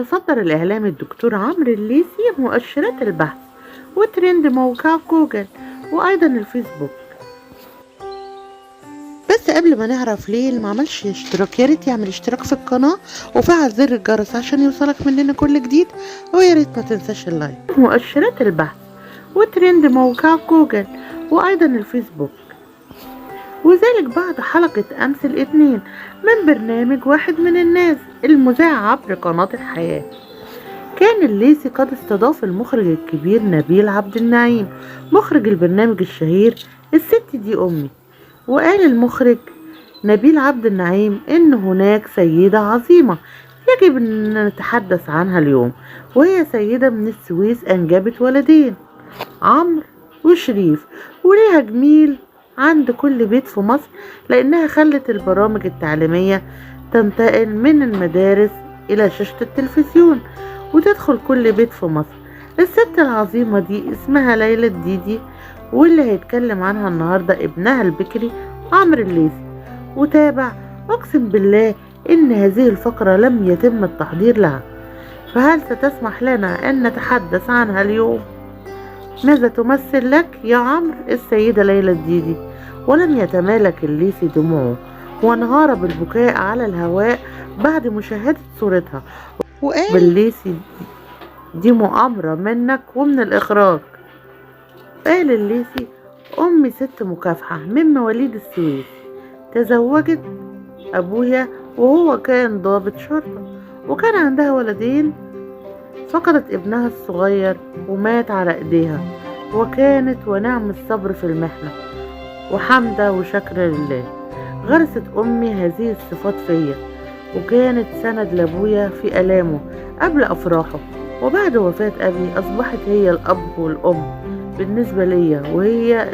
تصدر الإعلامي الدكتور عمرو الليثي مؤشرات البحث وترند موقع جوجل وأيضا الفيسبوك. بس قبل ما نعرف ليه اللي معملش اشتراك، ياريت يعمل اشتراك في القناة وفعل زر الجرس عشان يوصلك مننا كل جديد، وياريت ما تنساش اللايك. مؤشرات البحث وترند موقع جوجل وأيضا الفيسبوك، وذلك بعد حلقة أمس الاثنين من برنامج واحد من الناس المذاع عبر قناة الحياة. كان الليثي قد استضاف المخرج الكبير نبيل عبد النعيم مخرج البرنامج الشهير الست دي أمي. وقال المخرج نبيل عبد النعيم إن هناك سيدة عظيمة يجب أن نتحدث عنها اليوم، وهي سيدة من السويس أنجبت ولدين عمرو وشريف، وليها جميل عند كل بيت في مصر لأنها خلت البرامج التعليمية تنتقل من المدارس إلى شاشة التلفزيون وتدخل كل بيت في مصر. الست العظيمة دي اسمها ليلى الديدي، واللي هيتكلم عنها النهاردة ابنها البكري عمرو الليثي. وتابع: أقسم بالله إن هذه الفقرة لم يتم التحضير لها، فهل ستسمح لنا أن نتحدث عنها اليوم؟ ماذا تمثل لك يا عمرو السيدة ليلى الديدي؟ ولم يتمالك الليثي دموعه وانهار بالبكاء على الهواء بعد مشاهدة صورتها، وقال: بالليثي دي مؤامرة منك ومن الإخراج. قال الليثي: أمي ست مكافحة من مواليد السويس، تزوجت أبويا وهو كان ضابط شرطة، وكان عندها ولدين، فقدت ابنها الصغير ومات على ايديها، وكانت ونعم الصبر في المحنة وحمدة وشكر لله. غرست أمي هذه الصفات فيا، وكانت سند لأبويا في آلامه قبل أفراحه، وبعد وفاة أبي أصبحت هي الأب والأم بالنسبة ليا، وهي